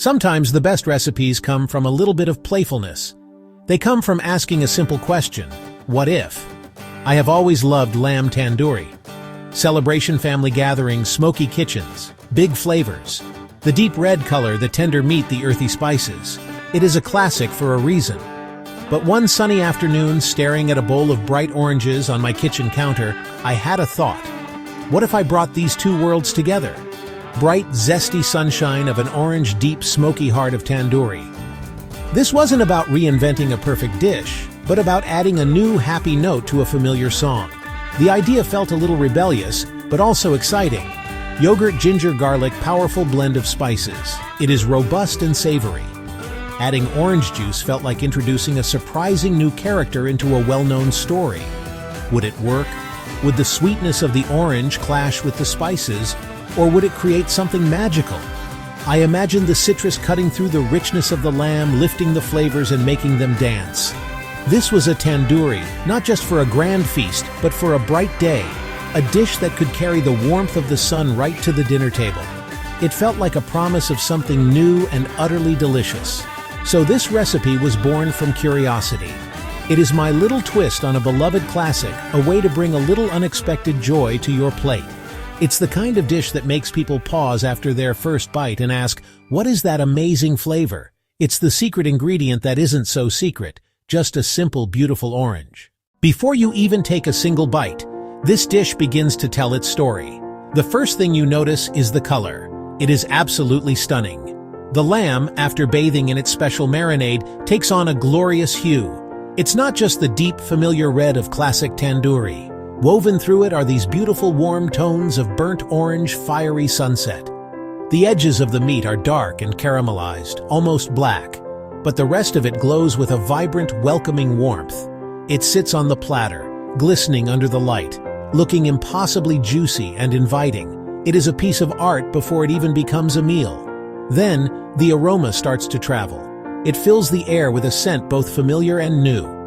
Sometimes the best recipes come from a little bit of playfulness. They come from asking a simple question, what if? I have always loved lamb tandoori. Celebration family gatherings, smoky kitchens, big flavors. The deep red color, the tender meat, the earthy spices. It is a classic for a reason. But one sunny afternoon, staring at a bowl of bright oranges on my kitchen counter, I had a thought. What if I brought these two worlds together? Bright, zesty sunshine of an orange, deep, smoky heart of tandoori. This wasn't about reinventing a perfect dish, but about adding a new, happy note to a familiar song. The idea felt a little rebellious, but also exciting. Yogurt, ginger, garlic, powerful blend of spices. It is robust and savory. Adding orange juice felt like introducing a surprising new character into a well-known story. Would it work? Would the sweetness of the orange clash with the spices, or would it create something magical? I imagined the citrus cutting through the richness of the lamb, lifting the flavors and making them dance. This was a tandoori, not just for a grand feast, but for a bright day. A dish that could carry the warmth of the sun right to the dinner table. It felt like a promise of something new and utterly delicious. So this recipe was born from curiosity. It is my little twist on a beloved classic, a way to bring a little unexpected joy to your plate. It's the kind of dish that makes people pause after their first bite and ask, what is that amazing flavor? It's the secret ingredient that isn't so secret, just a simple, beautiful orange. Before you even take a single bite, this dish begins to tell its story. The first thing you notice is the color. It is absolutely stunning. The lamb, after bathing in its special marinade, takes on a glorious hue. It's not just the deep, familiar red of classic tandoori. Woven through it are these beautiful warm tones of burnt orange, fiery sunset. The edges of the meat are dark and caramelized, almost black, but the rest of it glows with a vibrant, welcoming warmth. It sits on the platter, glistening under the light, looking impossibly juicy and inviting. It is a piece of art before it even becomes a meal. Then, the aroma starts to travel. It fills the air with a scent both familiar and new.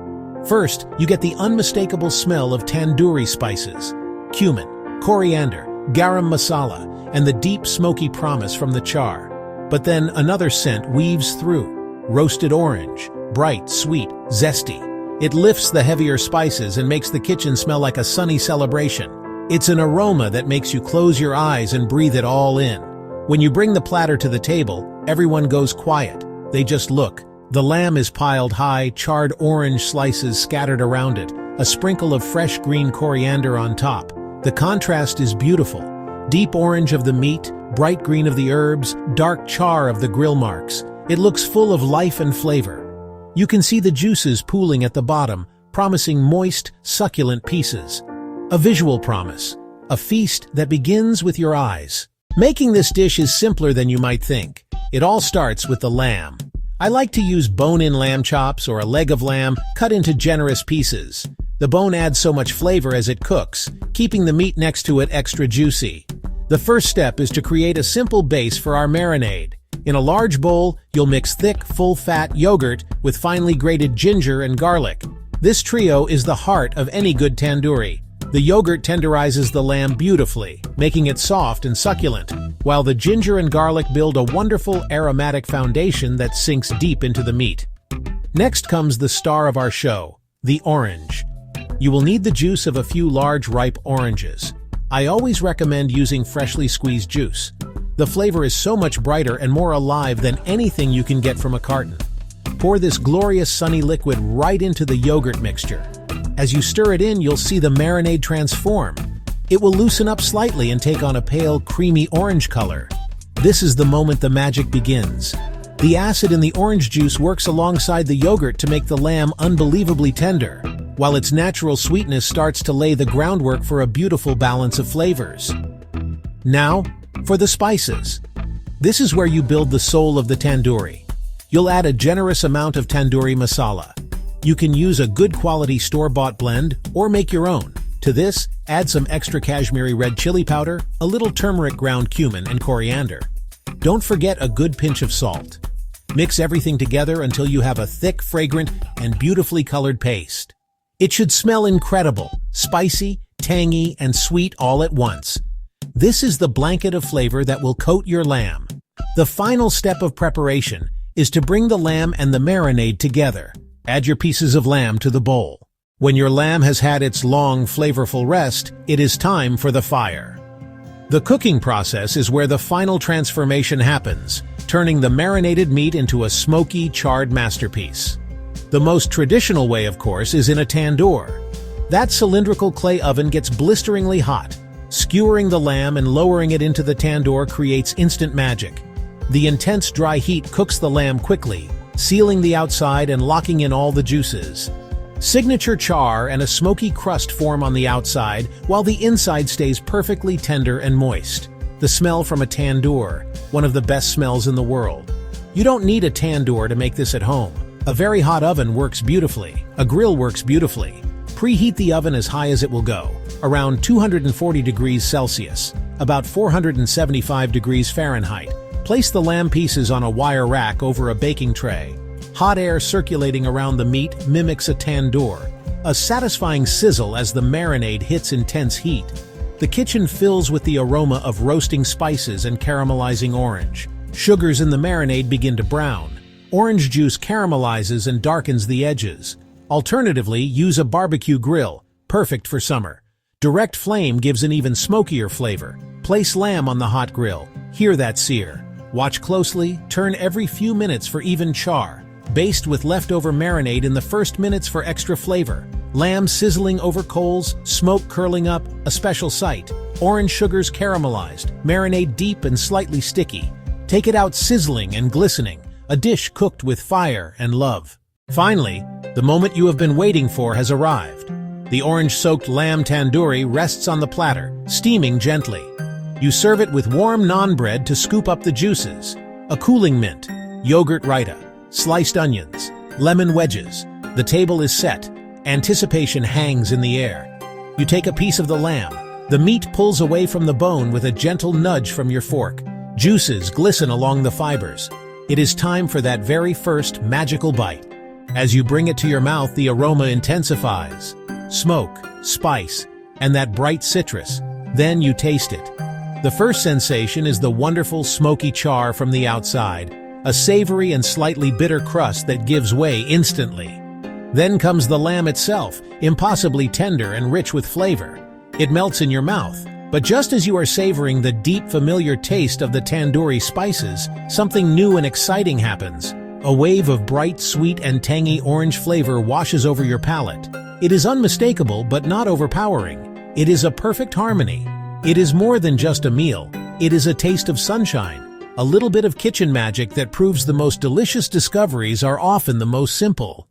First, you get the unmistakable smell of tandoori spices, cumin, coriander, garam masala, and the deep smoky promise from the char. But then another scent weaves through, roasted orange, bright, sweet, zesty. It lifts the heavier spices and makes the kitchen smell like a sunny celebration. It's an aroma that makes you close your eyes and breathe it all in. When you bring the platter to the table, everyone goes quiet. They just look. The lamb is piled high, charred orange slices scattered around it, a sprinkle of fresh green coriander on top. The contrast is beautiful. Deep orange of the meat, bright green of the herbs, dark char of the grill marks. It looks full of life and flavor. You can see the juices pooling at the bottom, promising moist, succulent pieces. A visual promise. A feast that begins with your eyes. Making this dish is simpler than you might think. It all starts with the lamb. I like to use bone-in lamb chops or a leg of lamb cut into generous pieces. The bone adds so much flavor as it cooks, keeping the meat next to it extra juicy. The first step is to create a simple base for our marinade. In a large bowl, you'll mix thick, full-fat yogurt with finely grated ginger and garlic. This trio is the heart of any good tandoori. The yogurt tenderizes the lamb beautifully, making it soft and succulent, while the ginger and garlic build a wonderful aromatic foundation that sinks deep into the meat. Next comes the star of our show, the orange. You will need the juice of a few large, ripe oranges. I always recommend using freshly squeezed juice. The flavor is so much brighter and more alive than anything you can get from a carton. Pour this glorious sunny liquid right into the yogurt mixture. As you stir it in, you'll see the marinade transform. It will loosen up slightly and take on a pale, creamy orange color. This is the moment the magic begins. The acid in the orange juice works alongside the yogurt to make the lamb unbelievably tender, while its natural sweetness starts to lay the groundwork for a beautiful balance of flavors. Now, for the spices. This is where you build the soul of the tandoori. You'll add a generous amount of tandoori masala. You can use a good quality store-bought blend or make your own. To this, add some extra Kashmiri red chili powder, a little turmeric ground cumin, and coriander. Don't forget a good pinch of salt. Mix everything together until you have a thick, fragrant, and beautifully colored paste. It should smell incredible, spicy, tangy, and sweet all at once. This is the blanket of flavor that will coat your lamb. The final step of preparation is to bring the lamb and the marinade together. Add your pieces of lamb to the bowl. When your lamb has had its long, flavorful rest, it is time for the fire. The cooking process is where the final transformation happens, turning the marinated meat into a smoky, charred masterpiece. The most traditional way, of course, is in a tandoor. That cylindrical clay oven gets blisteringly hot. Skewering the lamb and lowering it into the tandoor creates instant magic. The intense dry heat cooks the lamb quickly, sealing the outside and locking in all the juices. Signature char and a smoky crust form on the outside, while the inside stays perfectly tender and moist. The smell from a tandoor, one of the best smells in the world. You don't need a tandoor to make this at home. A very hot oven works beautifully. A grill works beautifully. Preheat the oven as high as it will go, around 240 degrees Celsius, about 475 degrees Fahrenheit. Place the lamb pieces on a wire rack over a baking tray. Hot air circulating around the meat mimics a tandoor, a satisfying sizzle as the marinade hits intense heat. The kitchen fills with the aroma of roasting spices and caramelizing orange. Sugars in the marinade begin to brown. Orange juice caramelizes and darkens the edges. Alternatively, use a barbecue grill, perfect for summer. Direct flame gives an even smokier flavor. Place lamb on the hot grill. Hear that sear. Watch closely, turn every few minutes for even char. Baste with leftover marinade in the first minutes for extra flavor. Lamb sizzling over coals, smoke curling up, a special sight. Orange sugars caramelized, marinade deep and slightly sticky. Take it out sizzling and glistening, a dish cooked with fire and love. Finally, the moment you have been waiting for has arrived. The orange-soaked lamb tandoori rests on the platter, steaming gently. You serve it with warm naan bread to scoop up the juices, a cooling mint, yogurt raita, sliced onions, lemon wedges. The table is set. Anticipation hangs in the air. You take a piece of the lamb. The meat pulls away from the bone with a gentle nudge from your fork. Juices glisten along the fibers. It is time for that very first magical bite. As you bring it to your mouth, the aroma intensifies. Smoke, spice, and that bright citrus. Then you taste it. The first sensation is the wonderful smoky char from the outside, a savory and slightly bitter crust that gives way instantly. Then comes the lamb itself, impossibly tender and rich with flavor. It melts in your mouth, but just as you are savoring the deep, familiar taste of the tandoori spices, something new and exciting happens. A wave of bright, sweet, and tangy orange flavor washes over your palate. It is unmistakable but not overpowering. It is a perfect harmony. It is more than just a meal. It is a taste of sunshine, a little bit of kitchen magic that proves the most delicious discoveries are often the most simple.